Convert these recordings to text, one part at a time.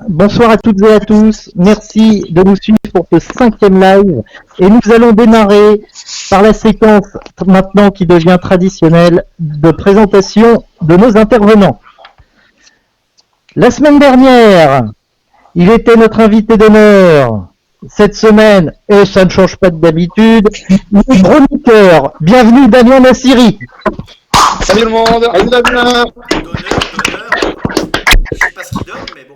Bonsoir à toutes et à tous. Merci de nous suivre pour ce 5e live. Et nous allons démarrer par la séquence maintenant qui devient traditionnelle de présentation de nos intervenants. La semaine dernière, il était notre invité d'honneur. Cette semaine, et ça ne change pas d'habitude, le chroniqueur. Bienvenue Damien Nassiri. Salut tout le monde. Salut Damien. Donneur. Je sais pas ce qu'il donne, mais bon.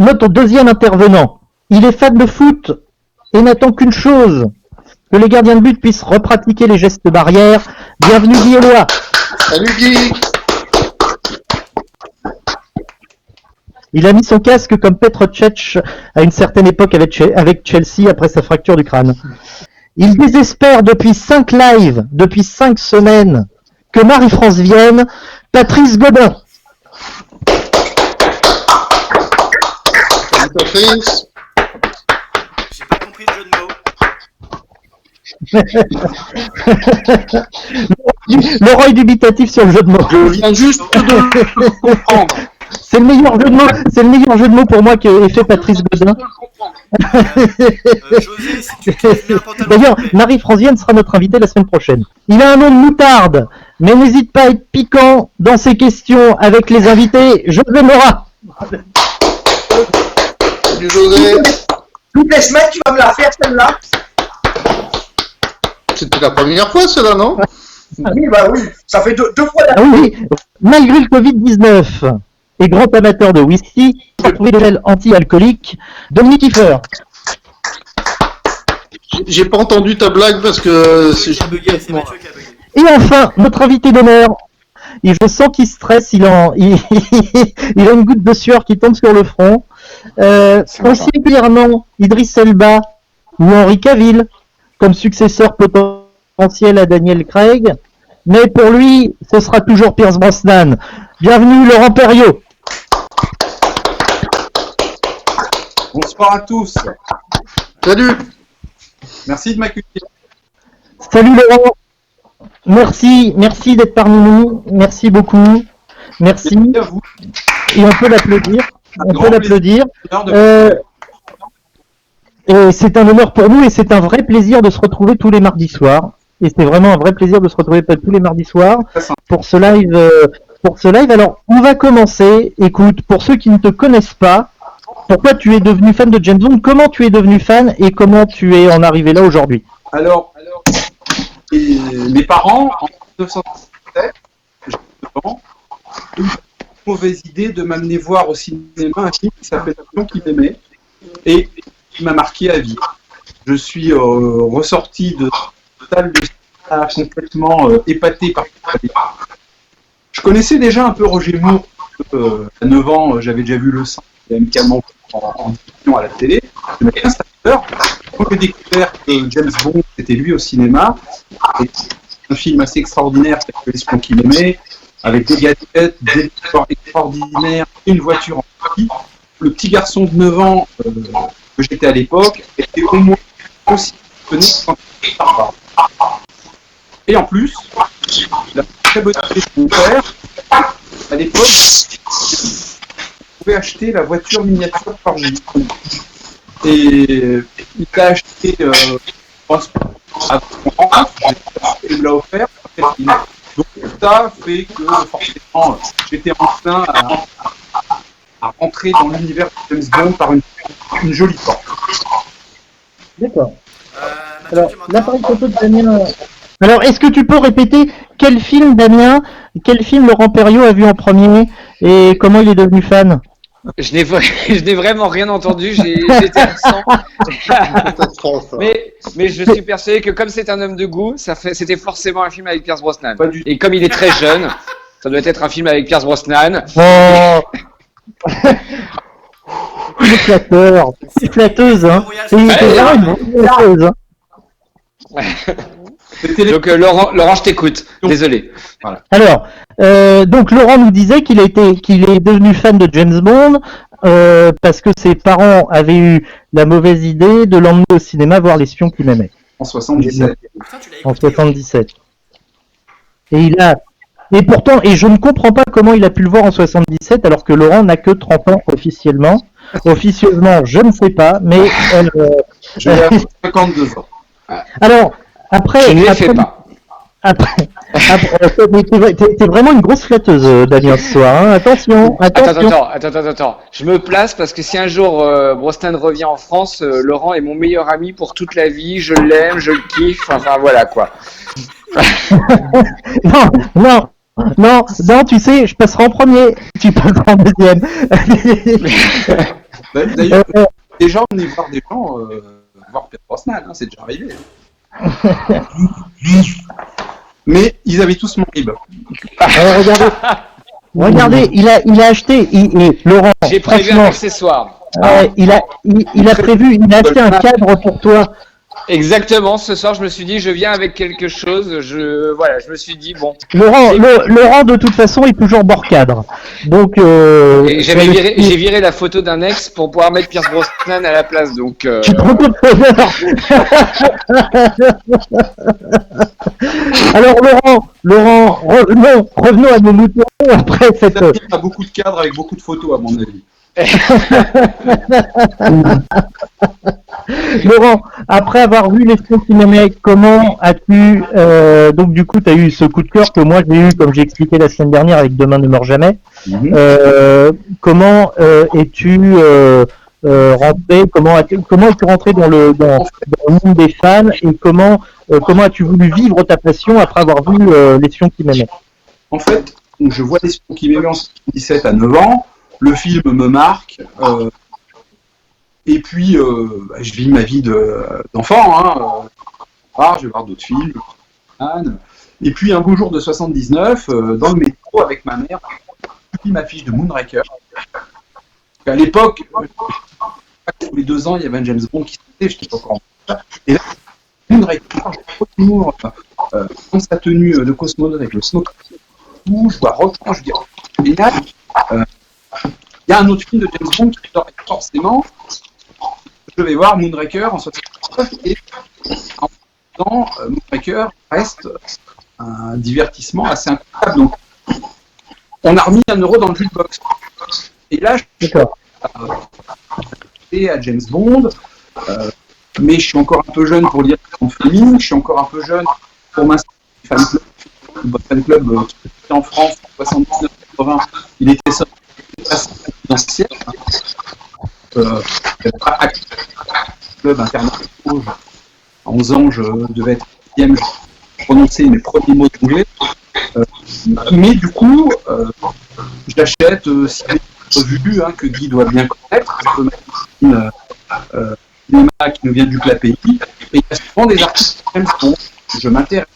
Notre deuxième intervenant, il est fan de foot et n'attend qu'une chose, que les gardiens de but puissent repratiquer les gestes barrières. Bienvenue Guy Eloi. Salut Guy. Il a mis son casque comme Petr Cech à une certaine époque avec Chelsea après sa fracture du crâne. Il désespère depuis 5 lives, depuis 5 semaines, que Marie-France vienne. Patrice Godin. Salut Patrice. J'ai pas compris le jeu de mots. Le roi est dubitatif sur le jeu de mots. Je viens juste de comprendre. C'est le meilleur jeu de mots pour moi qu'ait fait Patrice Godin. José, si tu te mets un pantalon. D'ailleurs, Marie-France Vienne sera notre invitée la semaine prochaine. Il a un nom de moutarde, mais n'hésite pas à être piquant dans ses questions avec les invités. José Mora. Salut José. Toutes les semaines, tu vas me la faire celle-là. C'était la première fois cela, non? Oui, bah oui, ça fait deux fois Ah oui, malgré le Covid-19 et grand amateur de whisky, il a trouvé des gels anti-alcooliques. Dominique Kiefer. J'ai pas entendu ta blague parce que C'est c'est bugué, c'est Mathieu qui a bugué. Et enfin, notre invité d'honneur. Et je sens qu'il stresse, il a une goutte de sueur qui tombe sur le front. Aussi clairement, Idriss Elba ou Henri Cavill comme successeur potentiel à Daniel Craig. Mais pour lui, ce sera toujours Pierce Brosnan. Bienvenue Laurent Perriot. Bonsoir à tous. Salut. Merci de m'accueillir. Salut Laurent. Merci d'être parmi nous. Merci beaucoup. Merci. Merci à vous. Et on peut l'applaudir. Et c'est un honneur pour nous et c'est un vrai plaisir de se retrouver tous les mardis soirs. Et c'est vraiment un vrai plaisir de se retrouver tous les mardis soirs pour ce live. Alors, on va commencer. Écoute, pour ceux qui ne te connaissent pas, pourquoi tu es devenu fan de James Bond? Comment tu es devenu fan et comment tu es en arrivé là aujourd'hui? Alors, mes parents, en 1977, j'ai 9 ans, ont eu une mauvaise idée de m'amener voir au cinéma un film qui s'appelle L'avion qui m'aimait et qui m'a marqué à vie. Je suis ressorti de salle de cinéma complètement épaté par cette idée. Je connaissais déjà un peu Roger Moore. À 9 ans, j'avais déjà vu Le Sang amicalement en diffusion à la télé. Je m'avais installé peur. Quand j'ai découvert que James Bond c'était lui au cinéma, et un film assez extraordinaire, c'est L'espion qui m'aimait, avec des gadgets, des histoires extraordinaires, et une voiture en partie. Le petit garçon de 9 ans que j'étais à l'époque était au moins aussi étonné quand il était par. Et en plus, la très bonne idée de mon père, à l'époque, on pouvait acheter la voiture miniature par J. Et il l'a acheté, je pense, à et il me l'a offert. Donc ça fait que forcément, j'étais enclin à rentrer dans l'univers de James Bond par une jolie porte. D'accord. Mathieu, Alors, tu m'entends? l'appareil photo de Damien. Alors, est-ce que tu peux répéter quel film, Damien, quel film Laurent Perriot a vu en premier et comment il est devenu fan? Je n'ai vraiment rien entendu, j'étais absent. mais je suis persuadé que comme c'est un homme de goût, c'était forcément un film avec Pierce Brosnan. Pas du tout. Et comme il est très jeune, ça doit être un film avec Pierce Brosnan. Oh. Il est flatteur, c'est flatteuse, hein. C'est vraiment une flatteuse, hein. Donc Laurent, je t'écoute. Désolé. Voilà. Alors, donc Laurent nous disait qu'il est devenu fan de James Bond parce que ses parents avaient eu la mauvaise idée de l'emmener au cinéma voir L'espion qui m'aimait En 77. Putain, tu l'as en écouté. 77. Et il a Et pourtant, et je ne comprends pas comment il a pu le voir en 77 alors que Laurent n'a que 30 ans officiellement. Officieusement, je ne sais pas, mais Je vais avoir 52 ans. alors après, Je ne les fais pas. Après, t'es vraiment une grosse flatteuse, Damien, ce soir. Hein. Attention. Attends. Je me place parce que si un jour Brosnan revient en France, Laurent est mon meilleur ami pour toute la vie. Je l'aime, je le kiffe. Enfin voilà quoi. Non, tu sais, je passerai en premier. Tu passeras en deuxième. D'ailleurs, déjà, on est voir des gens, voir Pierre Brosnan, hein, c'est déjà arrivé. Mais ils avaient tous mon RIB. Regardez, il a acheté, Laurent. J'ai prévu un accessoire. Il a acheté un cadre pour toi. Exactement. Ce soir, je me suis dit, je viens avec quelque chose. Je me suis dit bon. Laurent, de toute façon, est toujours bord cadre. Donc. J'ai viré la photo d'un ex pour pouvoir mettre Pierce Brosnan à la place. Donc. Tu te rends compte de Alors Laurent, revenons à nos moutons après cette. Il y a beaucoup de cadres avec beaucoup de photos, à mon avis. Laurent, après avoir vu l'espion qui m'aimait, comment as-tu donc du coup tu as eu ce coup de cœur que moi j'ai eu comme j'ai expliqué la semaine dernière avec Demain ne meurt jamais. Comment es-tu rentré, comment es-tu rentré dans le monde des fans et comment as-tu voulu vivre ta passion après avoir vu l'espion qui m'aimait? En fait, je vois l'espion qui m'aimait en 2017 à 9 ans. Le film me marque, et puis je vis ma vie d'enfant. Je vais voir d'autres films. Et puis un beau jour de 79, dans le métro avec ma mère, je lis ma fiche de Moonraker. À l'époque, tous les 2 ans, il y avait un James Bond qui sortait, je n'étais pas encore en ça. Et là, Moonraker, je vois dans sa tenue de cosmonaute avec le smoke, je vois Rockman, je dis génial. Il y a un autre film de James Bond qui sort forcément. Je vais voir Moonraker en 1979 et en même temps, Moonraker reste un divertissement assez incroyable. Donc, on a remis 1 euro dans le jukebox. Et là, je suis à James Bond, mais je suis encore un peu jeune pour lire en Fleming, je suis encore un peu jeune pour m'inscrire au fan club qui était en France en 79-80. Il était sorti présidentiel, club international. À 11 ans, je devais être 10e, je prononçais mes premiers mots d'anglais. Mais du coup, j'achète ces revues que Guy doit bien connaître. Une cinéma qui nous vient du Clapéi. Et il y a souvent des artistes qui Bond. Je m'intéresse.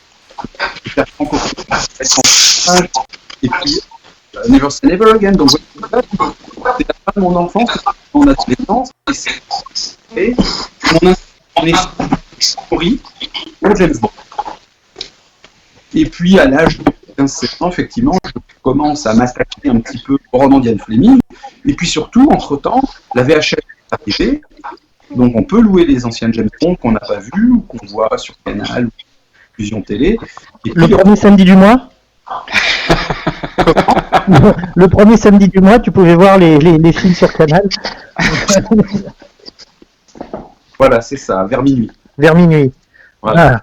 Je cherche encore et puis Never Say Never Again. Donc, c'est la fin de mon enfance, mon adolescence, et mon esprit au James Bond. Et puis, à l'âge de 15-17 ans, effectivement, je commence à m'attaquer un petit peu au roman d'Ian Fleming. Et puis surtout, entre-temps, la VHS est arrivée. Donc, on peut louer les anciens James Bond qu'on n'a pas vus, ou qu'on voit sur Canal, ou Fusion Télé. Et puis, le premier samedi du mois Le premier samedi du mois, tu pouvais voir les films sur Canal. Voilà, c'est ça, vers minuit. Vers minuit. Voilà.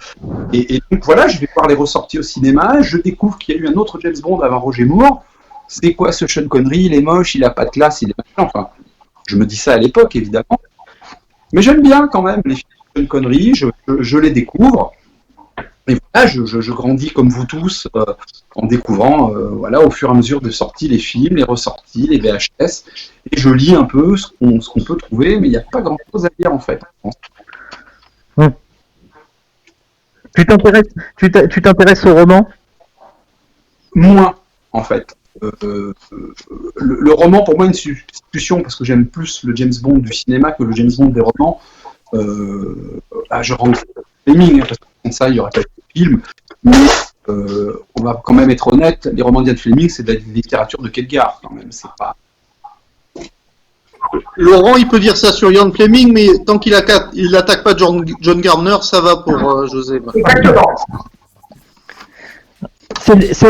Et donc voilà, je vais voir les ressorties au cinéma, je découvre qu'il y a eu un autre James Bond avant Roger Moore. C'est quoi ce Sean Connery? Il est moche, il a pas de classe, il est machin. Enfin, je me dis ça à l'époque, évidemment. Mais j'aime bien quand même les films de Sean Connery, je les découvre. Et voilà, je grandis comme vous tous en découvrant, voilà, au fur et à mesure de sorties, les films, les ressorties, les VHS. Et je lis un peu ce qu'on peut trouver, mais il n'y a pas grand-chose à lire en fait. Tu t'intéresses au roman? Moins, en fait. Le roman, pour moi, est une substitution, parce que j'aime plus le James Bond du cinéma que le James Bond des romans. Je rentre Fleming, parce que sans ça, il n'y aurait pas de film. Mais on va quand même être honnête, les romans d'Ian Fleming, c'est de la littérature de Kedgar, quand même. C'est pas... Laurent, il peut dire ça sur Ian Fleming, mais tant qu'il attaque pas John Gardner, ça va pour José. Exactement.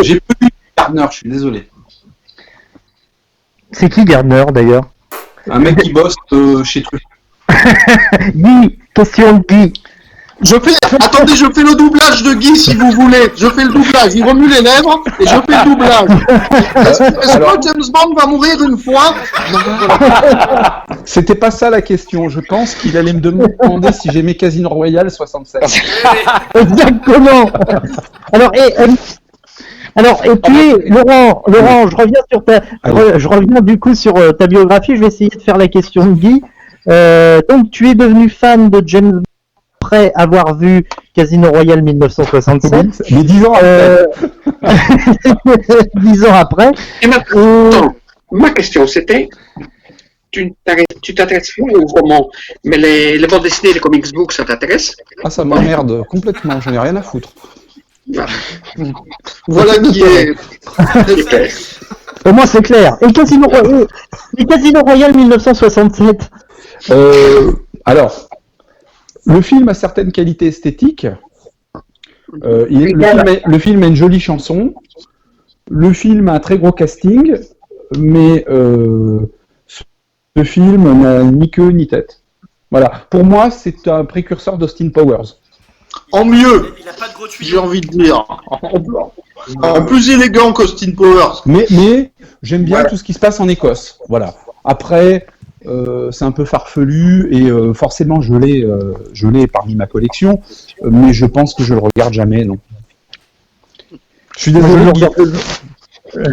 J'ai peu lu Gardner, je suis désolé. C'est qui Gardner d'ailleurs? Un mec qui bosse chez Truffaut. Guy, question de Guy. Attendez, je fais le doublage de Guy si vous voulez. Je fais le doublage. Il remue les lèvres et je fais le doublage. Est-ce que James Bond va mourir une fois? C'était pas ça la question. Je pense qu'il allait me demander si j'aimais Casino Royale 67. Exactement. Et puis Laurent, je reviens sur je reviens du coup sur ta biographie. Je vais essayer de faire la question de Guy. Donc tu es devenu fan de James Bond après avoir vu Casino Royale 1967. Mais 10 ans après. 10 ans après. Et maintenant, ma question c'était, tu t'intéresses pas aux romans, mais les bandes dessinées, les comics books, ça t'intéresse? Ah, ça m'emmerde complètement, j'en ai rien à foutre. Voilà qui est. Au moins c'est clair. Et Casino Royale 1967. Alors, le film a certaines qualités esthétiques. Le film a une jolie chanson. Le film a un très gros casting, mais ce film n'a ni queue ni tête. Voilà. Pour moi, c'est un précurseur d'Austin Powers. En mieux, Il a pas de gros tuyaux. j'ai envie de dire. En plus élégant qu'Austin Powers. Mais j'aime bien tout ce qui se passe en Écosse. Voilà. Après, c'est un peu farfelu et forcément je l'ai parmi ma collection, mais je pense que je le regarde jamais, non. Je suis désolé.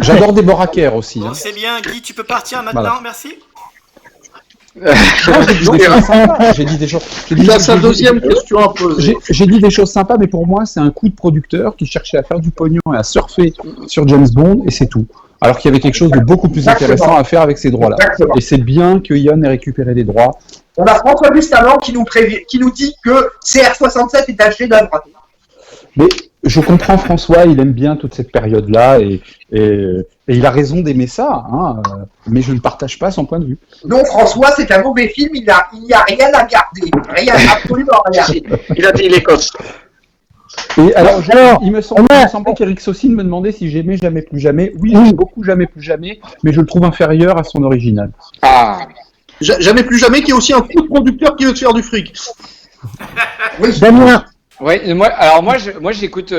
J'adore Deborah Kerr aussi. Bon, Hein. c'est bien, Guy, tu peux partir maintenant, Voilà. merci. J'ai dit des choses. Il a sa deuxième question à poser. J'ai dit des choses sympas, mais pour moi, c'est un coup de producteur qui cherchait à faire du pognon et à surfer sur James Bond, et c'est tout. Alors qu'il y avait quelque chose de beaucoup plus intéressant à faire avec ces droits-là. Exactement. Et c'est bien que Ian ait récupéré les droits. On a François Bustamant qui nous dit que CR67 est un chef-d'œuvre. Mais je comprends François, il aime bien toute cette période-là, et il a raison d'aimer ça, hein, mais je ne partage pas son point de vue. Non, François, c'est un mauvais film, il n'y a rien à garder. Rien, absolument rien. Il a dit l'Écosse. Et alors, il me on a- semblait qu'Eric Saucine me demandait si j'aimais Jamais plus jamais. Oui, j'aime beaucoup Jamais plus jamais, mais je le trouve inférieur à son original. Ah, Jamais plus jamais, qui est aussi un coup de producteur qui veut te faire du fric. Oui. Damien, ouais, moi j'écoute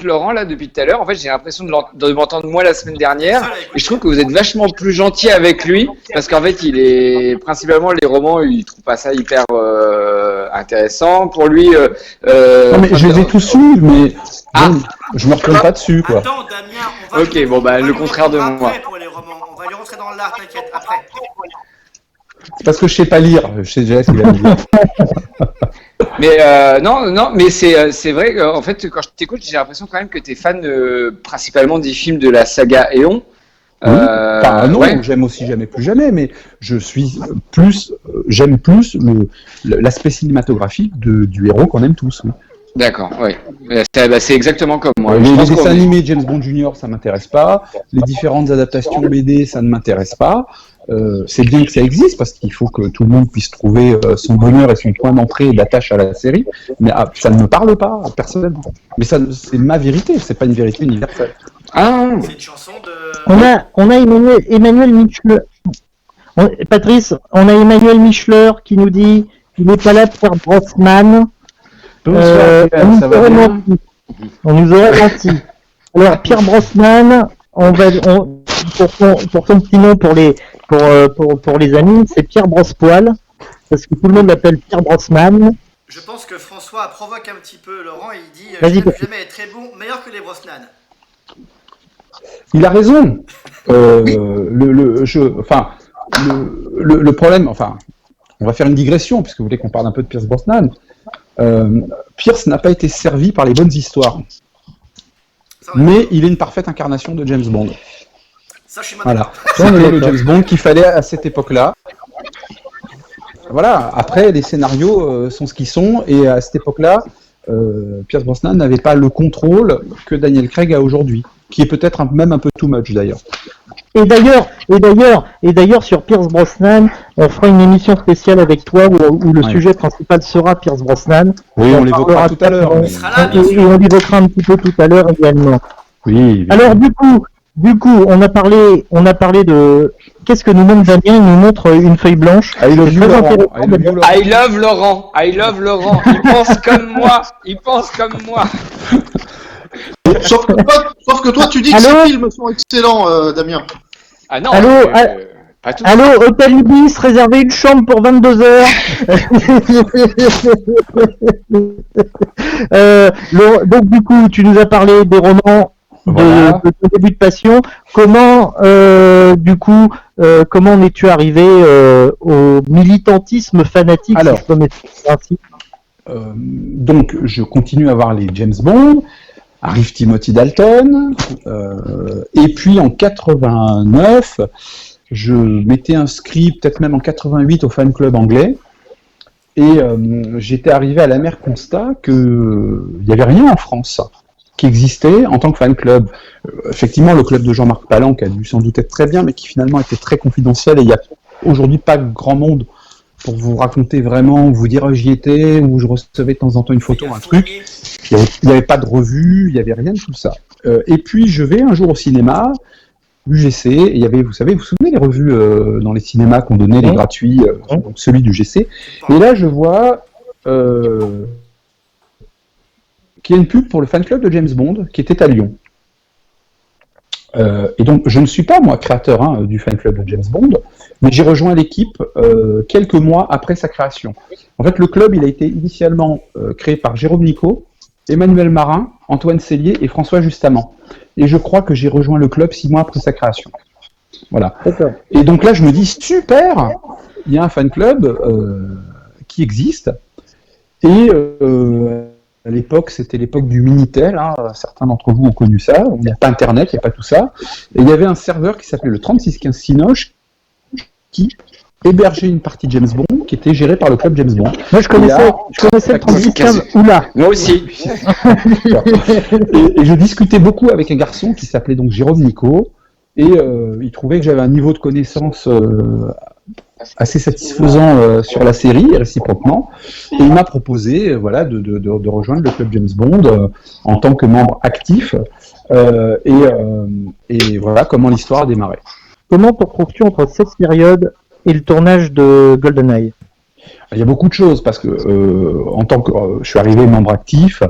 Laurent là depuis tout à l'heure. En fait, j'ai l'impression de m'entendre moi la semaine dernière. Et je trouve que vous êtes vachement plus gentil avec lui parce qu'en fait, il est principalement les romans, il trouve pas ça hyper intéressant pour lui. Non, mais je les ai tous eus, mais bon, je me retourne pas dessus, quoi. Attends, Damien, on va. Ok, bon, bah, on va le lui contraire de répondre moi. après pour les romans. On va lui rentrer dans l'art, t'inquiète, après. C'est parce que je sais pas lire. Je sais déjà ce qu'il va me dire. Mais non, mais c'est vrai qu'en fait, quand je t'écoute, j'ai l'impression quand même que t'es fan principalement des films de la saga Eon. Enfin, non, ouais. j'aime aussi Jamais plus jamais, mais j'aime plus l'aspect cinématographique du héros qu'on aime tous. Oui. D'accord, oui. C'est exactement comme moi. Les Je pense dessins qu'on est- animés James Bond Junior, ça m'intéresse pas. Les différentes adaptations BD, ça ne m'intéresse pas. C'est bien que ça existe parce qu'il faut que tout le monde puisse trouver son bonheur et son point d'entrée et d'attache à la série. Mais ça ne me parle pas personnellement. Mais ça, c'est ma vérité, c'est pas une vérité universelle. Ah, C'est une chanson de. on a Emmanuel Michler. Patrice, on a Emmanuel Michler qui nous dit qu'il n'est pas là pour faire Brosnan. Bonsoir, On ça nous va aurait bien menti. On nous aurait menti. Alors Pierre Brosnan, pour son petit nom pour les amis, c'est Pierre Brospoil, parce que tout le monde l'appelle Pierre Brosnan. Je pense que François provoque un petit peu Laurent et il dit Vas-y, je ne Patrick. jamais être très bon, meilleur que les Brosnan. Il a raison. Le problème, enfin, on va faire une digression puisque vous voulez qu'on parle un peu de Pierce Brosnan. Pierce n'a pas été servi par les bonnes histoires, Ça, on est- mais il est une parfaite incarnation de James Bond. Ça, je suis maintenant. Voilà, c'est le James Bond qu'il fallait à cette époque-là. Voilà. Après, les scénarios sont ce qu'ils sont, et à cette époque-là, Pierce Brosnan n'avait pas le contrôle que Daniel Craig a aujourd'hui, qui est peut-être même un peu too much d'ailleurs. Et d'ailleurs, sur Pierce Brosnan, on fera une émission spéciale avec toi où le Ouais. sujet principal sera Pierce Brosnan. Oui, on l'évoquera parlera tout à l'heure. de- mais- Il sera là, bien Et sûr. on l'évoquera un petit peu tout à l'heure également. Oui. Alors du coup, du coup, on a parlé de qu'est-ce que nous montre Damien. Il nous montre une feuille blanche. I love you, Très Laurent. intéressant, I love you, Laurent. I love Laurent. I love Laurent. Il pense comme moi. Il pense comme moi. Sauf que toi, tu dis que Allô ces films sont excellents, Damien. Ah non. Allô, pas tout. Allô, Hôtel Ibis, réservez une chambre pour 22h. Donc du coup, tu nous as parlé des romans Voilà. de ton début de passion. Comment, comment en es-tu arrivé au militantisme fanatique, Alors. si je peux m'exprimer ainsi? Donc, je continue à voir les James Bond. Arrive Timothy Dalton. Et puis, en 89, je m'étais inscrit, peut-être même en 88, au fan club anglais. Et j'étais arrivé à l'amer constat qu'il n'y avait rien en France qui existait en tant que fan club. Effectivement, le club de Jean-Marc Palan, qui a dû sans doute être très bien, mais qui finalement était très confidentiel, et il n'y a aujourd'hui pas grand monde pour vous raconter vraiment, vous dire j'y étais, ou je recevais de temps en temps une photo, un truc. Il n'y avait pas de revue, il n'y avait rien de tout ça. Et puis je vais un jour au cinéma, UGC, et il y avait, vous vous souvenez les revues dans les cinémas qu'on donnait, les gratuits, donc celui du GC. Et là je vois qu'il y a une pub pour le fan club de James Bond qui était à Lyon. Et donc, je ne suis pas, moi, créateur du fan club de James Bond, mais j'ai rejoint l'équipe quelques mois après sa création. En fait, le club, il a été initialement créé par Jérôme Nico, Emmanuel Marin, Antoine Cellier et François Justamant. Et je crois que j'ai rejoint le club 6 mois après sa création. Voilà. Et donc là, je me dis, super, il y a un fan club qui existe, et à l'époque, c'était l'époque du Minitel, certains d'entre vous ont connu ça, il n'y a pas Internet, il n'y a pas tout ça, et il y avait un serveur qui s'appelait le 3615 Cinoche, qui hébergeait une partie de James Bond, qui était gérée par le club James Bond. Moi, je connaissais le 3615. Oula. Moi aussi. et je discutais beaucoup avec un garçon qui s'appelait donc Jérôme Nico, et il trouvait que j'avais un niveau de connaissance assez satisfaisant sur la série, et réciproquement, et il m'a proposé de rejoindre le club James Bond en tant que membre actif, et voilà comment l'histoire a démarré. Comment te retrouves-tu entre cette période et le tournage de GoldenEye? Il y a beaucoup de choses, parce que en tant que je suis arrivé membre actif,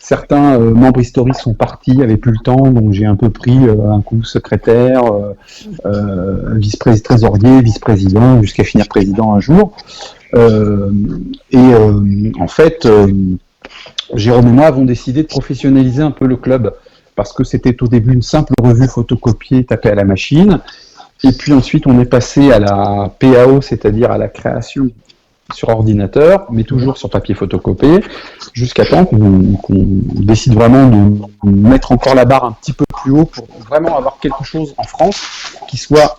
certains membres historiques sont partis, n'avaient plus le temps, donc j'ai un peu pris un coup secrétaire, trésorier, vice-président, jusqu'à finir président un jour. En fait, Jérôme et moi avons décidé de professionnaliser un peu le club, parce que c'était au début une simple revue photocopiée, tapée à la machine, et puis ensuite on est passé à la PAO, c'est-à-dire à la création sur ordinateur, mais toujours sur papier photocopié, jusqu'à temps qu'on décide vraiment de mettre encore la barre un petit peu plus haut pour vraiment avoir quelque chose en France qui soit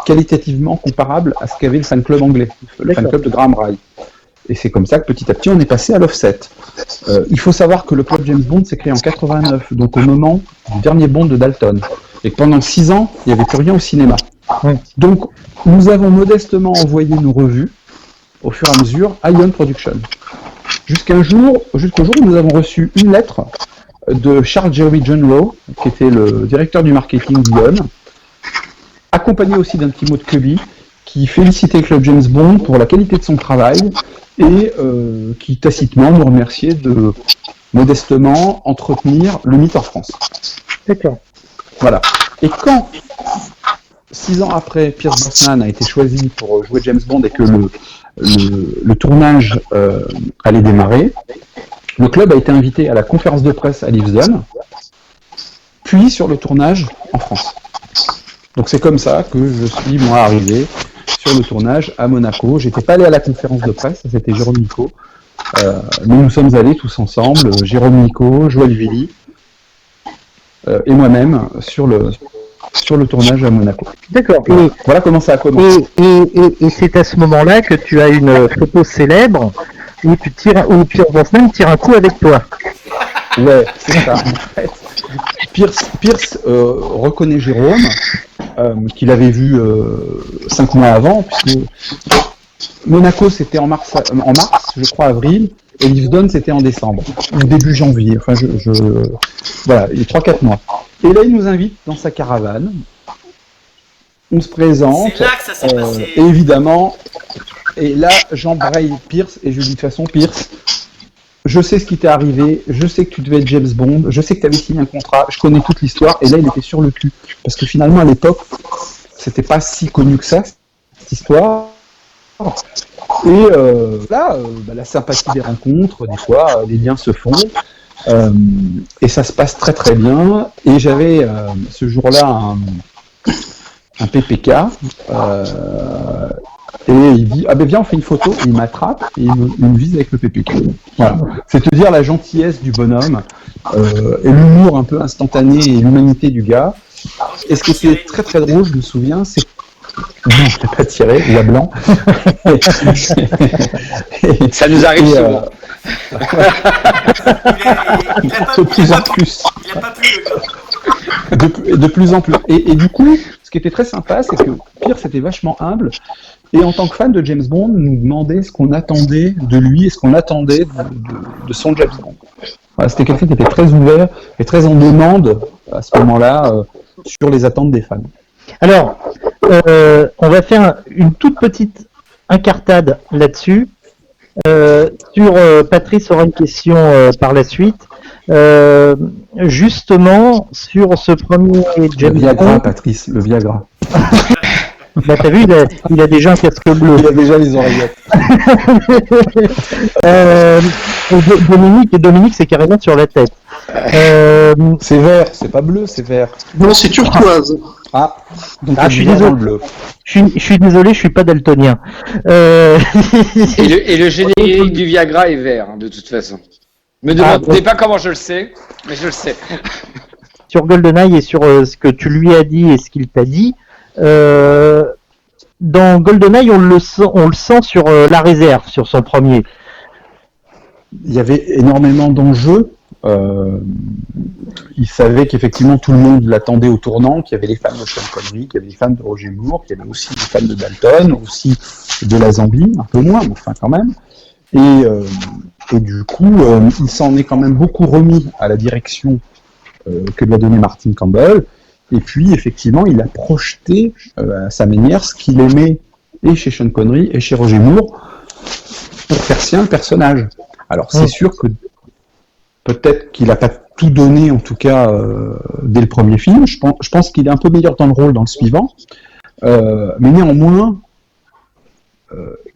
qualitativement comparable à ce qu'avait le fan club anglais, le fan club de Graham Rye. Et c'est comme ça que petit à petit on est passé à l'offset. Il faut savoir que le club James Bond s'est créé en 89, donc au moment du dernier Bond de Dalton, et que pendant 6 ans, il n'y avait plus rien au cinéma. Donc nous avons modestement envoyé nos revues au fur et à mesure à Ion Production. Jusqu'au jour où nous avons reçu une lettre de Charles Jeremy John Lowe, qui était le directeur du marketing d'Ion, accompagné aussi d'un petit mot de Cubby, qui félicitait le club James Bond pour la qualité de son travail et qui tacitement nous remerciait de modestement entretenir le mythe en France. D'accord. Voilà. Et quand 6 ans après, Pierce Brosnan a été choisi pour jouer James Bond et que le tournage allait démarrer, le club a été invité à la conférence de presse à Leavesden, puis sur le tournage en France. Donc c'est comme ça que je suis, moi, arrivé sur le tournage à Monaco. J'étais pas allé à la conférence de presse, c'était Jérôme Nico. Mais nous sommes allés tous ensemble, Jérôme Nico, Joël Villy et moi-même sur le tournage à Monaco. D'accord. Voilà comment ça a commencé. Et c'est à ce moment-là que tu as une photo célèbre où Pierce Brosnan tire un coup avec toi. Ouais, c'est ça. En fait, Pierce reconnaît Jérôme, qu'il avait vu 5 mois avant, puisque Monaco c'était en mars, je crois avril, et Leavesden c'était en décembre, ou début janvier, enfin voilà, il y a 3-4 mois. Et là, il nous invite dans sa caravane. On se présente. C'est là que ça s'est passé. Et évidemment, et là, j'embraye Pierce et je lui dis de toute façon, Pierce, je sais ce qui t'est arrivé, je sais que tu devais être James Bond, je sais que tu avais signé un contrat, je connais toute l'histoire. Et là, il était sur le cul. Parce que finalement, à l'époque, c'était pas si connu que ça, cette histoire. Et la sympathie des rencontres, des fois, les liens se font. Et ça se passe très très bien. Et j'avais ce jour-là un PPK. Et il dit ah ben viens on fait une photo. Et il m'attrape et il me vise avec le PPK. Voilà. C'est te dire la gentillesse du bonhomme et l'humour un peu instantané et l'humanité du gars. Et ce qui était très très drôle, je me souviens, c'est non, je l'ai pas tiré, il y a blanc. Ça nous arrive souvent. De plus en plus. Il n'a pas pu, le gars. De plus en plus. Et du coup, ce qui était très sympa, c'est que Pierce était vachement humble. Et en tant que fan de James Bond, nous demandait ce qu'on attendait de lui et ce qu'on attendait de son James Bond. Voilà, c'était quelqu'un qui était très ouvert et très en demande à ce moment-là sur les attentes des fans. Alors, on va faire une toute petite incartade là-dessus. Patrice aura une question par la suite. Justement, sur ce premier James Le Viagra, Bond. Patrice, le Viagra. Bah, t'as vu, il a déjà un casque bleu. Il a déjà les oreillettes. Dominique, c'est carrément sur la tête. C'est vert, c'est pas bleu, c'est vert. Non, c'est turquoise. Ah, donc je suis désolé. bleu. Je suis désolé, je suis pas daltonien. Et le générique du Viagra est vert, hein, de toute façon. Me demandez pas comment je le sais, mais je le sais. Sur GoldenEye et sur ce que tu lui as dit et ce qu'il t'a dit, dans GoldenEye, on le sent sur la réserve, sur son premier. Il y avait énormément d'enjeux. Il savait qu'effectivement tout le monde l'attendait au tournant, qu'il y avait les fans de Sean Connery, qu'il y avait les fans de Roger Moore, qu'il y avait aussi les fans de Dalton, aussi de Lazenby, un peu moins, mais enfin quand même. Et du coup, il s'en est quand même beaucoup remis à la direction que lui a donnée Martin Campbell. Et puis, effectivement, il a projeté à sa manière ce qu'il aimait et chez Sean Connery et chez Roger Moore pour faire sien le personnage. Alors, c'est sûr que peut-être qu'il n'a pas tout donné, en tout cas, dès le premier film. Je pense qu'il est un peu meilleur dans le rôle dans le suivant. Mais néanmoins,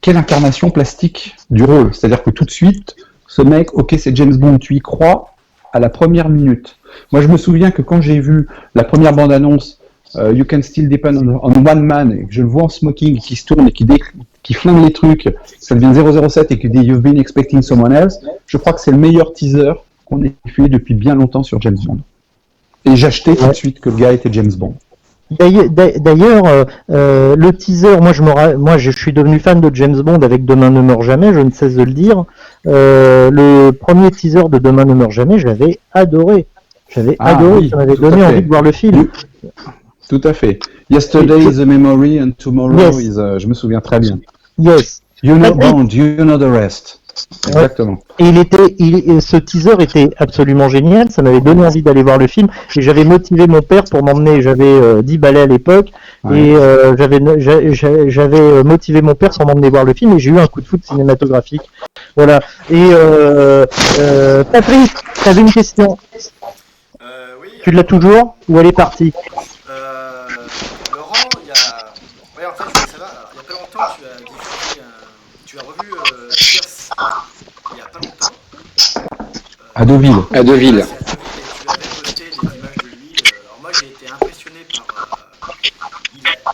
quelle incarnation plastique du rôle. C'est-à-dire que tout de suite, ce mec, ok, c'est James Bond, tu y crois à la première minute. Moi, je me souviens que quand j'ai vu la première bande-annonce, You Can Still Depend on One Man, et que je le vois en smoking, qui se tourne et qui flingue les trucs, ça devient 007 et qui dit You've been expecting someone else, je crois que c'est le meilleur teaser qu'on ait fait depuis bien longtemps sur James Bond. Et j'achetais tout de suite que le gars était James Bond. D'ailleurs, le teaser, moi je suis devenu fan de James Bond avec Demain ne meurt jamais, je ne cesse de le dire. Le premier teaser de Demain ne meurt jamais, j'avais adoré. Oui, ça m'avait donné envie de voir le film. Tout à fait. Yesterday is a memory and tomorrow is je me souviens très bien. Yes. You know Bond, you know the rest. Exactement. Et ce teaser était absolument génial, ça m'avait donné envie d'aller voir le film, et j'avais motivé mon père pour m'emmener, j'avais 10 balais à l'époque, et j'avais motivé mon père sans m'emmener voir le film, et j'ai eu un coup de foot cinématographique. Voilà. Et Patrice, t'avais une question? Oui. Tu l'as toujours, ou elle est partie? Laurent, ouais, en fait, je voulais savoir, alors, il y a pas longtemps, tu as revu Pierce, il y a pas longtemps. À Deauville. À Deauville. Et tu avais posté des images de lui. Alors moi, j'ai été impressionné par... il a l'air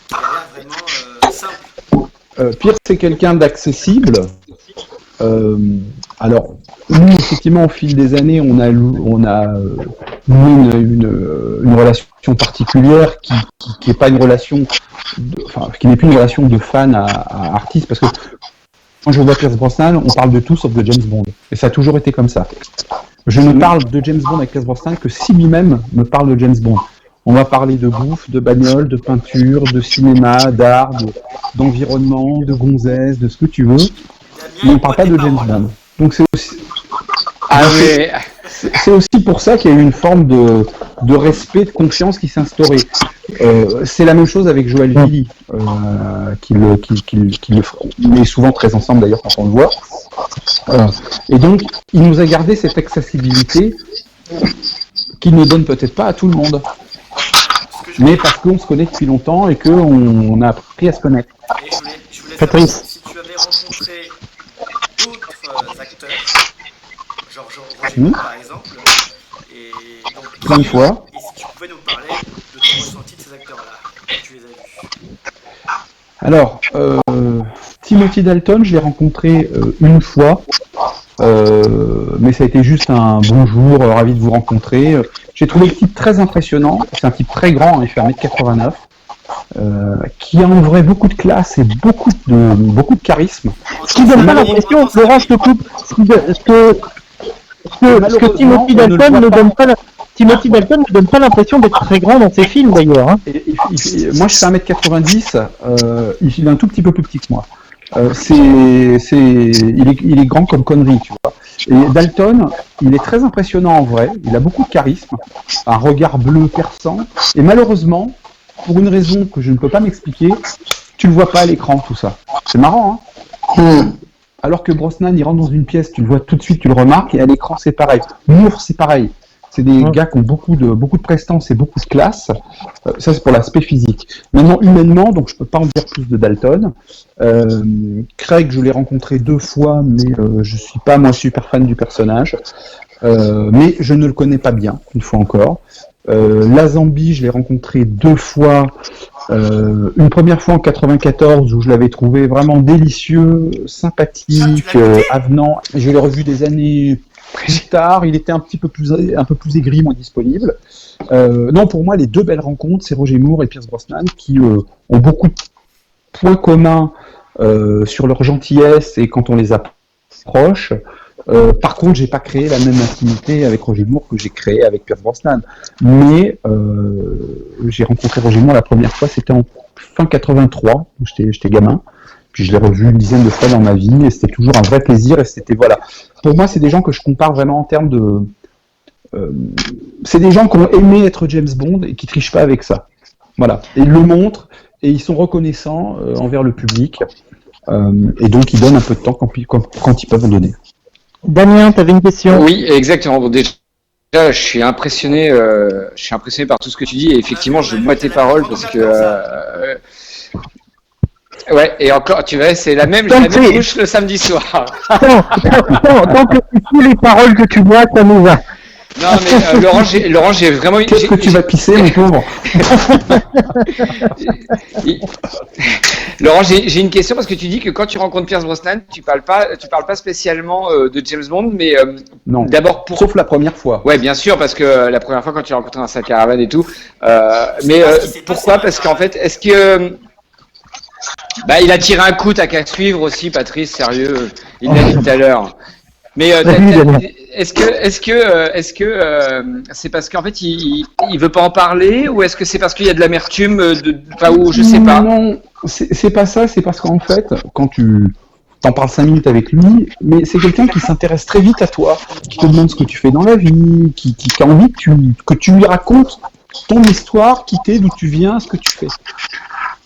vraiment simple. Pierre, c'est quelqu'un d'accessible. Alors, nous, effectivement, au fil des années, on a une relation particulière qui n'est pas une relation, qui n'est plus une relation de fan à artiste, parce que quand je vois Pierce Brosnan, on parle de tout sauf de James Bond, et ça a toujours été comme ça. Je ne parle de James Bond avec Pierce Brosnan que si lui-même me parle de James Bond. On va parler de bouffe, de bagnole, de peinture, de cinéma, d'art, d'environnement, de gonzesse, de ce que tu veux. Mais on ne parle pas de James Bond. Donc c'est aussi... c'est aussi pour ça qu'il y a eu une forme de de respect, de confiance qui s'instaurait. C'est la même chose avec Joël Gilly, qui on est souvent très ensemble d'ailleurs quand on le voit. Et donc, il nous a gardé cette accessibilité qu'il ne donne peut-être pas à tout le monde. Mais parce qu'on se connaît depuis longtemps et qu'on a appris à se connaître. Et je voulais Patrice. savoir si tu avais rencontré d'autres acteurs, genre Roger Moore par exemple, et donc, Plein de fois. Et si tu pouvais nous parler de ton ressenti de ces acteurs-là, quand tu les as vus. Alors, Timothy Dalton, je l'ai rencontré une fois, mais ça a été juste un bonjour, ravi de vous rencontrer. J'ai trouvé le type très impressionnant, c'est un type très grand, il fait 1m89, qui a en vrai beaucoup de classe et beaucoup de charisme. Ce qui donne pas l'impression, Laurent, je te coupe, ce que Timothy Dalton ne donne pas Timothy Dalton ne donne pas l'impression d'être très grand dans ses films d'ailleurs. Hein. Moi je fais 1m90, il est un tout petit peu plus petit que moi. Il est grand comme connerie, tu vois. Et Dalton, il est très impressionnant en vrai, il a beaucoup de charisme, un regard bleu perçant, et malheureusement, pour une raison que je ne peux pas m'expliquer, tu le vois pas à l'écran tout ça. C'est marrant, hein. Alors que Brosnan, il rentre dans une pièce, tu le vois tout de suite, tu le remarques, et à l'écran c'est pareil. Moore, c'est pareil. C'est des gars qui ont beaucoup de prestance et beaucoup de classe. Ça, c'est pour l'aspect physique. Maintenant, humainement, donc je peux pas en dire plus de Dalton. Craig, je l'ai rencontré 2 fois, mais je suis pas, moi, super fan du personnage. Mais je ne le connais pas bien, une fois encore. Lazenby, je l'ai rencontré 2 fois. Une première fois en 94, où je l'avais trouvé vraiment délicieux, sympathique, avenant. Je l'ai revu des années plus tard, il était un peu plus aigri, moins disponible. Non, pour moi, les 2 belles rencontres, c'est Roger Moore et Pierce Brosnan, qui ont beaucoup de points communs sur leur gentillesse et quand on les approche. Par contre, j'ai pas créé la même intimité avec Roger Moore que j'ai créé avec Pierce Brosnan. Mais j'ai rencontré Roger Moore la première fois, c'était en fin 83, j'étais gamin. Puis je l'ai revu une dizaine de fois dans ma vie et c'était toujours un vrai plaisir. Et c'était voilà. Pour moi, c'est des gens que je compare vraiment en termes de. C'est des gens qui ont aimé être James Bond et qui trichent pas avec ça. Voilà. Et ils le montrent et ils sont reconnaissants envers le public. Et donc ils donnent un peu de temps quand ils peuvent en donner. Damien, tu avais une question? Oui, exactement. Bon, déjà, je suis impressionné par tout ce que tu dis et effectivement, je bois tes paroles parce que. Ouais, et encore, tu vois, c'est la même bouche le samedi soir. Tant que tu fous les paroles que tu bois, ça nous va. Non, mais Laurent, j'ai vraiment... Qu'est-ce que tu vas pisser, mon pauvre? Laurent, j'ai une question parce que tu dis que quand tu rencontres Pierce Brosnan, tu parles pas spécialement de James Bond, mais non. D'abord sauf la première fois. Ouais, bien sûr, parce que la première fois quand tu l'as rencontré dans sa caravane et tout. Pourquoi? Parce qu'en fait, est-ce que il a tiré un coup, t'as qu'à suivre aussi, Patrice, sérieux. Il l'a dit tout à l'heure. Mais est-ce que c'est parce qu'en fait il veut pas en parler ou est-ce que c'est parce qu'il y a de l'amertume ou je sais pas? Non, c'est pas ça, c'est parce qu'en fait, quand tu t'en parles 5 minutes avec lui, mais c'est quelqu'un qui s'intéresse très vite à toi, qui te demande ce que tu fais dans la vie, qui a envie que tu lui racontes ton histoire, qui t'es, d'où tu viens, ce que tu fais.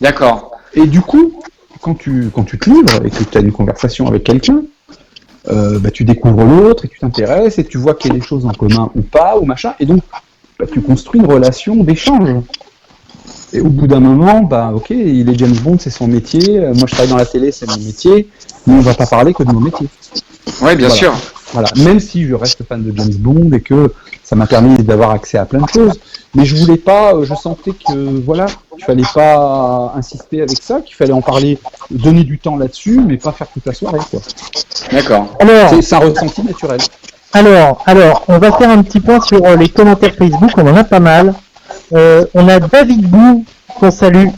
D'accord. Et du coup, quand tu te livres et que tu as une conversation avec quelqu'un, tu découvres l'autre et tu t'intéresses et tu vois qu'il y a des choses en commun ou pas, ou machin, et donc tu construis une relation d'échange. Et au bout d'un moment, ok, il est James Bond, c'est son métier, moi je travaille dans la télé, c'est mon métier, mais on va pas parler que de mon métier. Ouais, bien sûr. Voilà, même si je reste fan de James Bond et que ça m'a permis d'avoir accès à plein de choses, mais je voulais pas, je sentais que il fallait pas insister avec ça, qu'il fallait en parler, donner du temps là-dessus, mais pas faire toute la soirée, quoi. D'accord. Alors, c'est un ressenti naturel. Alors, on va faire un petit point sur les commentaires Facebook, on en a pas mal. On a David Bou, qu'on salue.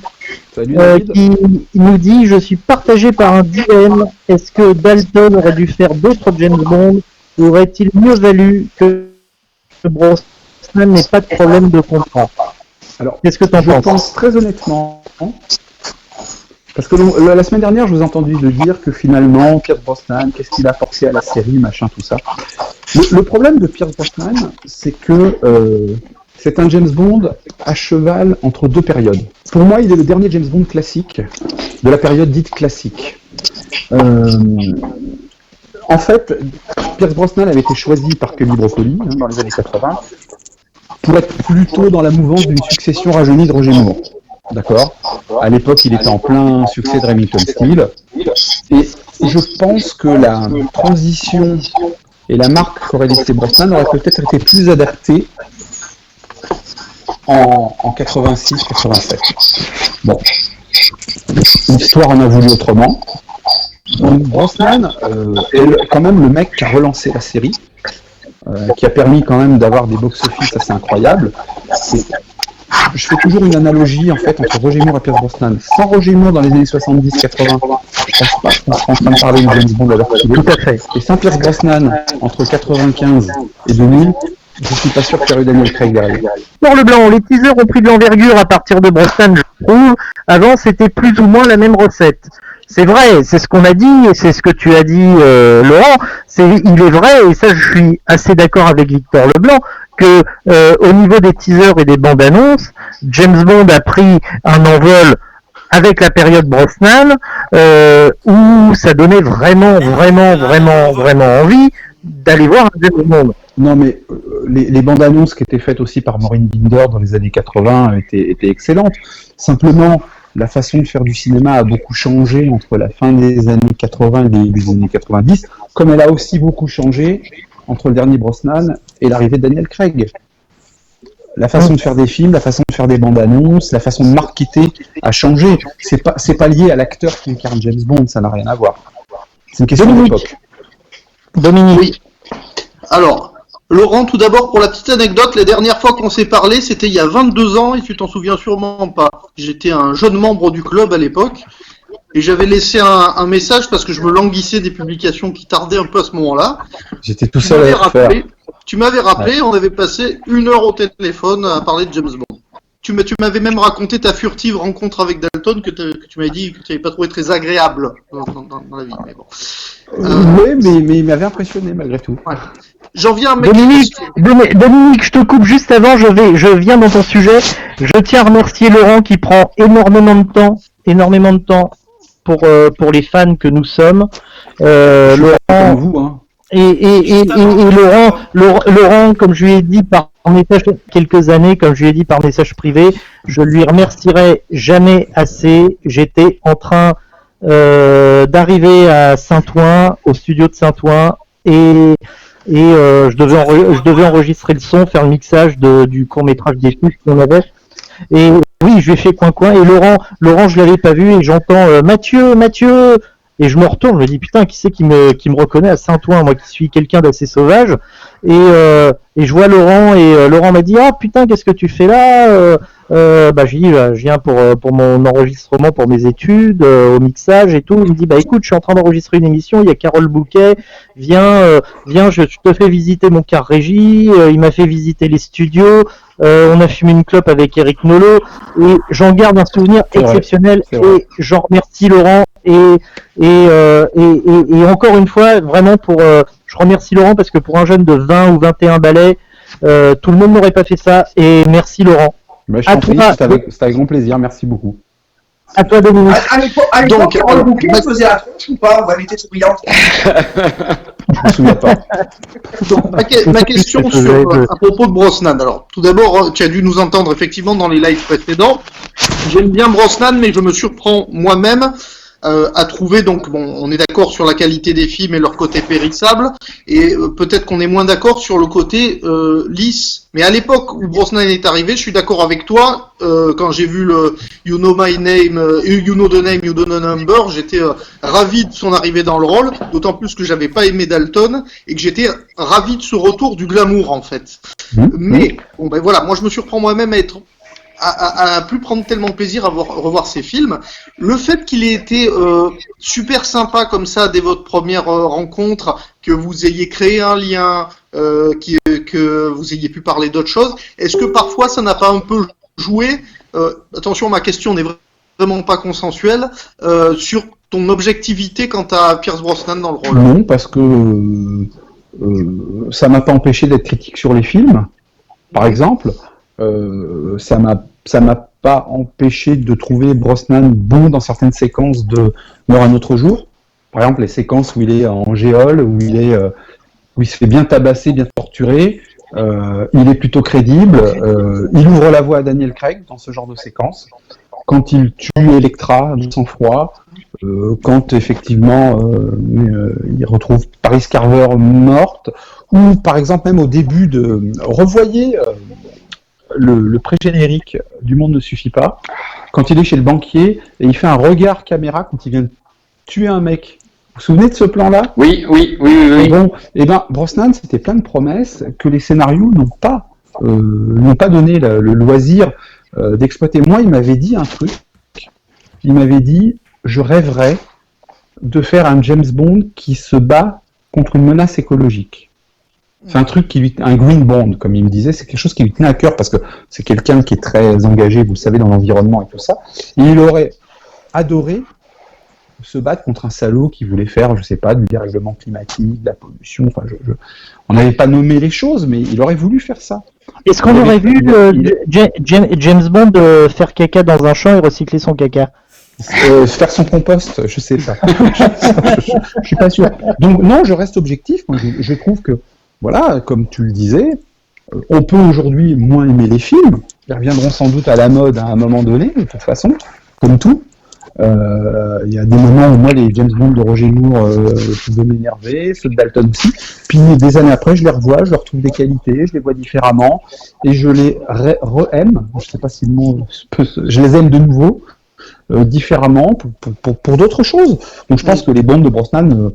Salut, David. Qui nous dit: je suis partagé par un dilemme. Est-ce que Dalton aurait dû faire d'autres James Bond ou aurait-il mieux valu que Brosnan n'ait pas de problème de contrat? Alors, qu'est-ce que tu en penses? Je pense très honnêtement, parce que la semaine dernière, je vous ai entendu dire que finalement, Pierce Brosnan, qu'est-ce qu'il a apporté à la série, machin, tout ça. Le problème de Pierce Brosnan, c'est que c'est un James Bond à cheval entre deux périodes. Pour moi, il est le dernier James Bond classique, de la période dite classique. En fait, Pierce Brosnan avait été choisi par Kelly Broccoli dans les années 80 pour être plutôt dans la mouvance d'une succession rajeunie de Roger Moore. D'accord ? À l'époque, il était en plein succès de Remington Steele. Et je pense que la transition et la marque qu'aurait laissé Brosnan aurait peut-être été plus adaptée en 86-87. Bon. L'histoire en a voulu autrement. Donc Brosnan est quand même le mec qui a relancé la série, qui a permis quand même d'avoir des box-office assez incroyables. Je fais toujours une analogie en fait entre Roger Moore et Pierce Brosnan. Sans Roger Moore dans les années 70-80, je pense pas qu'on serait en train de parler de James Bond à l'heure qu'il est. Tout à fait. Et sans Pierce Brosnan entre 95 et 2000, je suis pas sûr qu'il y aurait eu Daniel Craig derrière. Pour le blanc, les teasers ont pris de l'envergure à partir de Brosnan, je trouve. Avant, c'était plus ou moins la même recette. C'est vrai, c'est ce qu'on a dit, et c'est ce que tu as dit, Laurent. Il est vrai, et ça, je suis assez d'accord avec Victor Leblanc, que au niveau des teasers et des bandes annonces, James Bond a pris un envol avec la période Brosnan, où ça donnait vraiment envie d'aller voir un James Bond. Non, mais les bandes annonces qui étaient faites aussi par Maureen Binder dans les années 80 étaient excellentes. Simplement, la façon de faire du cinéma a beaucoup changé entre la fin des années 80 et le début des années 90, comme elle a aussi beaucoup changé entre le dernier Brosnan et l'arrivée de Daniel Craig. La façon de faire des films, la façon de faire des bandes annonces, la façon de marketer a changé. C'est pas lié à l'acteur qui incarne James Bond, ça n'a rien à voir. C'est une question d'époque. Dominique. Oui. Alors, Laurent, tout d'abord, pour la petite anecdote, la dernière fois qu'on s'est parlé, c'était il y a 22 ans, et tu t'en souviens sûrement pas. J'étais un jeune membre du club à l'époque, et j'avais laissé un message parce que je me languissais des publications qui tardaient un peu à ce moment-là. J'étais tout seul à le faire. Tu m'avais rappelé, on avait passé 1 heure au téléphone à parler de James Bond. Tu m'avais même raconté ta furtive rencontre avec Dalton que tu m'avais dit que tu n'avais pas trouvé très agréable dans la vie. Mais bon. Oui, mais il m'avait impressionné malgré tout. Ouais. J'en viens à mes Dominique, je te coupe juste avant, je viens dans ton sujet. Je tiens à remercier Laurent qui prend énormément de temps pour les fans que nous sommes. Laurent, comme vous, hein. Et Laurent, comme je lui ai dit par message quelques années, comme je lui ai dit par message privé, je lui remercierai jamais assez. J'étais en train d'arriver à Saint-Ouen, au studio de Saint-Ouen, et je devais enregistrer le son, faire le mixage du court-métrage des films qu'on avait. Et oui, je lui ai fait coin-coin, et Laurent, je l'avais pas vu, et j'entends Mathieu, et je me retourne, je me dis putain, qui c'est qui me reconnaît à Saint-Ouen, moi qui suis quelqu'un d'assez sauvage, et je vois Laurent, et Laurent m'a dit ah putain, qu'est-ce que tu fais là? Je dis je viens pour mon enregistrement, pour mes études, au mixage et tout. Il me dit écoute, je suis en train d'enregistrer une émission, il y a Carole Bouquet, viens, je te fais visiter mon car régie. Il m'a fait visiter les studios, on a fumé une clope avec Eric Nolot, et j'en garde un souvenir exceptionnel, et j'en remercie Laurent, et encore une fois vraiment je remercie Laurent parce que pour un jeune de 20 ou 21 balais, tout le monde n'aurait pas fait ça, et merci Laurent. Mais je t'en prie, c'est avec grand plaisir, merci beaucoup. À toi, Dominique. À l'époque, Carole Bouquet faisait la tronche ou pas? Ou elle était souriante? Je me souviens pas. Donc, ma question à propos de Brosnan. Alors, tout d'abord, tu as dû nous entendre effectivement dans les lives précédents. J'aime bien Brosnan, mais je me surprends moi-même à trouver, donc bon, on est d'accord sur la qualité des films et leur côté périssable, et peut-être qu'on est moins d'accord sur le côté lisse. Mais à l'époque où Brosnan est arrivé, je suis d'accord avec toi, quand j'ai vu le You Know My Name, You Know the Name, You Know the Number, j'étais ravi de son arrivée dans le rôle, d'autant plus que j'avais pas aimé Dalton, et que j'étais ravi de ce retour du glamour en fait. Mais, bon voilà, moi je me surprends moi-même à plus prendre tellement plaisir à revoir ces films. Le fait qu'il ait été super sympa comme ça dès votre première rencontre, que vous ayez créé un lien, que vous ayez pu parler d'autres choses, est-ce que parfois ça n'a pas un peu joué, attention, ma question n'est vraiment pas consensuelle, sur ton objectivité quant à Pierce Brosnan dans le rôle? Non, parce que ça m'a pas empêché d'être critique sur les films, par exemple. ça m'a pas empêché de trouver Brosnan bon dans certaines séquences de Meurt un autre jour. Par exemple, les séquences où il est en géole, où il se fait bien tabasser, bien torturer. Il est plutôt crédible. Il ouvre la voie à Daniel Craig dans ce genre de séquence. Quand il tue Electra de sang-froid, quand effectivement il retrouve Paris Carver morte, ou par exemple même au début de... Revoyez le pré-générique du Monde ne suffit pas, quand il est chez le banquier, et il fait un regard caméra quand il vient de tuer un mec. Vous vous souvenez de ce plan-là ? Oui. Bon, et ben Brosnan, c'était plein de promesses que les scénarios n'ont pas donné le loisir d'exploiter. Moi, il m'avait dit un truc. Il m'avait dit, je rêverais de faire un James Bond qui se bat contre une menace écologique. C'est un truc un Green Bond, comme il me disait, c'est quelque chose qui lui tenait à cœur parce que c'est quelqu'un qui est très engagé, vous le savez, dans l'environnement et tout ça. Et il aurait adoré se battre contre un salaud qui voulait faire, je sais pas, du dérèglement climatique, de la pollution. Enfin, on n'avait pas nommé les choses, mais il aurait voulu faire ça. Est-ce qu'on aurait vu James Bond faire caca dans un champ et recycler son caca ? Faire son compost, je sais pas. Je suis pas sûr. Donc non, je reste objectif. Moi, je trouve que, voilà, comme tu le disais, on peut aujourd'hui moins aimer les films. Ils reviendront sans doute à la mode à un moment donné, de toute façon, comme tout. Il y a des moments où moi, les James Bond de Roger Moore pouvaient m'énerver, ceux de Dalton aussi. Puis des années après, je les revois, je leur trouve des qualités, je les vois différemment, et je les re-aime. Je sais pas si le mot je les aime de nouveau. Différemment pour d'autres choses. Donc je pense que les Bonds de Brosnan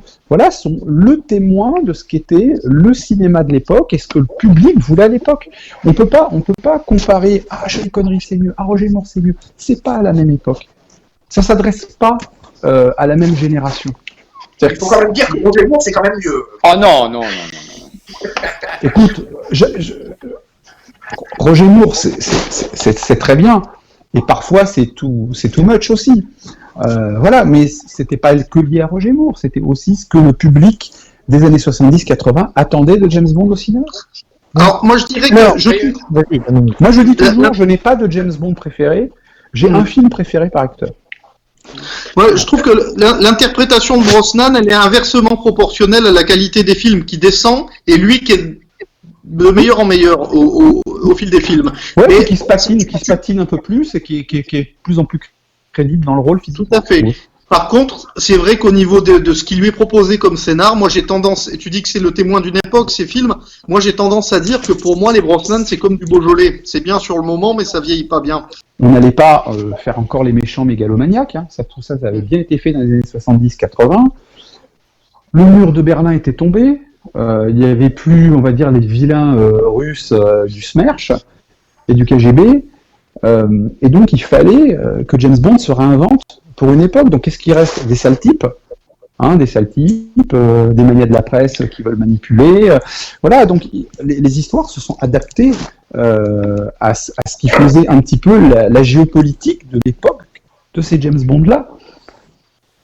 sont le témoin de ce qu'était le cinéma de l'époque et ce que le public voulait à l'époque. On peut pas comparer Sean Connery c'est mieux, Roger Moore c'est mieux. C'est pas à la même époque. Ça s'adresse pas à la même génération. Il faut quand même dire que Roger Moore c'est quand même mieux. Oh non. Écoute, Roger Moore c'est très bien. Et parfois, c'est too much aussi. Mais c'était pas que lié à Roger Moore, c'était aussi ce que le public des années 70-80 attendait de James Bond au cinéma. Alors, moi, je dirais que... Moi, je dis toujours, je n'ai pas de James Bond préféré, j'ai un film préféré par acteur. Ouais, je trouve que l'interprétation de Brosnan, elle est inversement proportionnelle à la qualité des films, qui descend, et lui qui est de meilleur en meilleur au fil des films. Ouais, mais qui se patine un peu plus et qui est de plus en plus crédible dans le rôle. Tout à fait. Oui. Par contre, c'est vrai qu'au niveau de ce qui lui est proposé comme scénar, moi j'ai tendance, et tu dis que c'est le témoin d'une époque, ces films, moi j'ai tendance à dire que pour moi les Brosnan c'est comme du Beaujolais. C'est bien sur le moment, mais ça vieillit pas bien. On n'allait pas faire encore les méchants mégalomaniaques, hein. Tout ça avait bien été fait dans les années 70-80. Le mur de Berlin était tombé. Il n'y avait plus, on va dire, les vilains russes du SMERSH et du KGB. Et donc, il fallait que James Bond se réinvente pour une époque. Donc, qu'est-ce qui reste ? Des sales types, des manias de la presse qui veulent manipuler. Voilà, donc les histoires se sont adaptées à ce qui faisait un petit peu la géopolitique de l'époque de ces James Bond-là.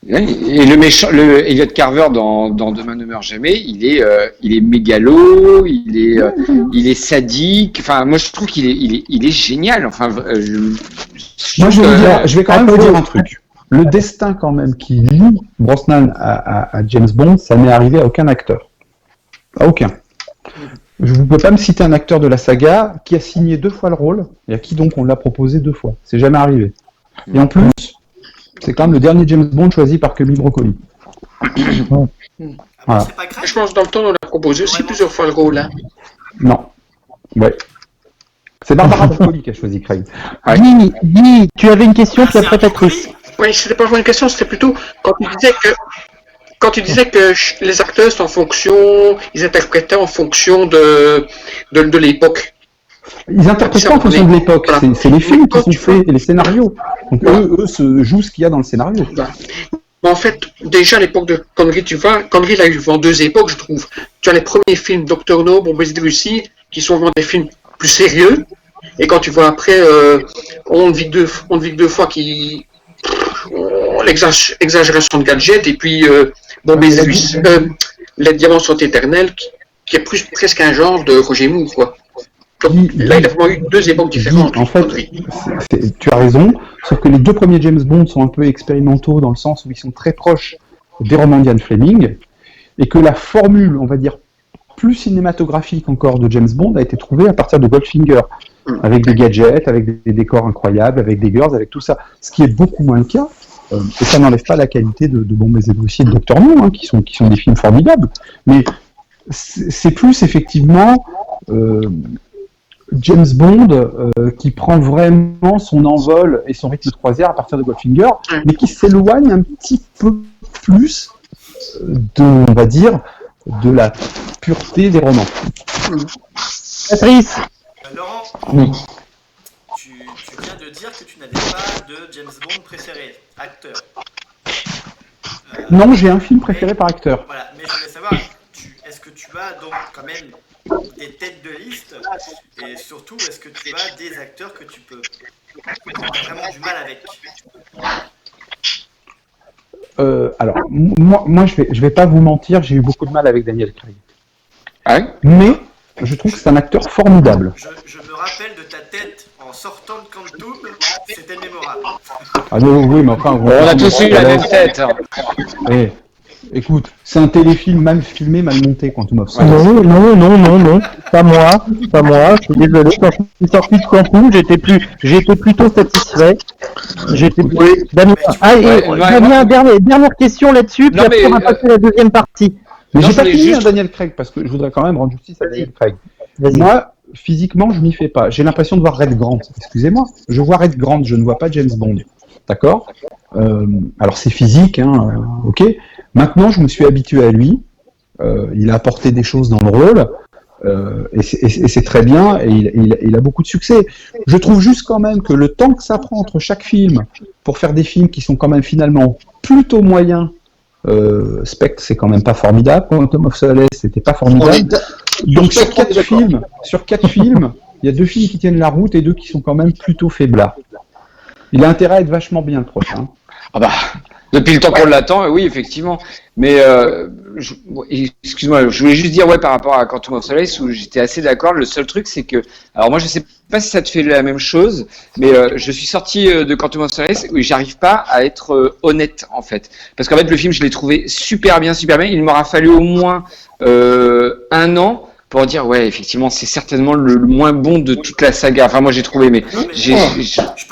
Et le méchant, le Elliot Carver dans Demain ne meurt jamais, il est mégalo, il est sadique. Enfin, moi je trouve qu'il est génial. Enfin, je vais quand même vous dire un truc. Le destin quand même qui lie Brosnan à James Bond, ça n'est arrivé à aucun acteur. À aucun. Je ne peux pas me citer un acteur de la saga qui a signé 2 fois le rôle et à qui donc on l'a proposé 2 fois. C'est jamais arrivé. Et en plus, c'est quand même le dernier James Bond choisi par Cubby Broccoli. Voilà. Je pense que dans le temps, on a proposé aussi plusieurs fois le rôle. Hein. Non. Ouais. C'est Barbara Broccoli qui a choisi Craig. Ouais. Dis, tu avais une question, puis après Patrice. Oui, c'était pas vraiment une question, c'était plutôt quand tu disais que les acteurs sont en fonction, ils interprétaient en fonction de l'époque. Ils interprètent pas en fonction de l'époque, voilà. C'est les films qui sont faits et les scénarios. Donc eux se jouent ce qu'il y a dans le scénario. Voilà. En fait, déjà à l'époque de Connery, tu vois, Connery il a eu en 2 époques, je trouve. Tu as les premiers films Dr No, Bombay de Russie, qui sont vraiment des films plus sérieux. Et quand tu vois après, on ne vit que deux fois qui l'exagération de gadgets, et puis Bombay de Russie, les diamants sont éternels, qui est presque un genre de Roger Moore, quoi. Là, il a vraiment eu deux époques différentes. En fait, tu as raison, sauf que les deux premiers James Bond sont un peu expérimentaux dans le sens où ils sont très proches des romans d'Ian Fleming, et que la formule, on va dire, plus cinématographique encore de James Bond a été trouvée à partir de Goldfinger, avec des gadgets, avec des décors incroyables, avec des girls, avec tout ça. Ce qui est beaucoup moins le cas, et ça n'enlève pas la qualité de Bon Baiser de Lucie et de Dr. No, qui sont des films formidables, mais c'est plus effectivement James Bond qui prend vraiment son envol et son rythme de croisière à partir de Goldfinger, mais qui s'éloigne un petit peu plus on va dire, de la pureté des romans. Patrice. Laurent, Oui. tu viens de dire que tu n'avais pas de James Bond préféré, acteur. Non, j'ai un film préféré par acteur. Voilà, mais je voulais savoir, est-ce que tu as donc quand même des têtes de liste, et surtout, est-ce que tu as des acteurs que tu as vraiment du mal avec? Alors, moi je vais pas vous mentir, j'ai eu beaucoup de mal avec Daniel Craig. Ah ouais. Mais je trouve que c'est un acteur formidable. Je me rappelle de ta tête en sortant de Quantum, c'était mémorable. Ah non, oui, mais enfin... On a tous eu la même tête. Écoute, c'est un téléfilm mal filmé, mal monté, Quantum of Solace. Non, pas moi, je suis désolé, quand je suis sorti de Quantum, j'étais plutôt satisfait. Damien, Damien, dernière question là-dessus, puis après on va passer à la deuxième partie. Mais Non, j'ai pas je voulais fini juste- Daniel Craig, parce que je voudrais quand même rendre justice à Daniel Craig. Vas-y. Moi, physiquement, je m'y fais pas. J'ai l'impression de voir Red Grant. Excusez-moi, je vois Red Grant, je ne vois pas James Bond. D'accord alors c'est physique, ok. Maintenant, je me suis habitué à lui. Il a apporté des choses dans le rôle. Et c'est très bien, et il a beaucoup de succès. Je trouve juste quand même que le temps que ça prend entre chaque film pour faire des films qui sont quand même finalement plutôt moyens, Spectre c'est quand même pas formidable, Quantum of Solace c'était pas formidable. Donc sur 4 films, il y a 2 films qui tiennent la route et 2 qui sont quand même plutôt faiblards. Il a intérêt à être vachement bien le prochain. Ah bah, depuis le temps qu'on l'attend, oui, effectivement. Mais, excuse-moi, je voulais juste dire, par rapport à Quantum of Solace, où j'étais assez d'accord. Le seul truc, c'est que, alors moi, je sais pas si ça te fait la même chose, mais je suis sorti de Quantum of Solace où j'arrive pas à être honnête, en fait. Parce qu'en fait, le film, je l'ai trouvé super bien. Il m'aura fallu au moins 1 an pour dire, effectivement, c'est certainement le moins bon de toute la saga. Enfin, moi, j'ai trouvé, mais Non, mais je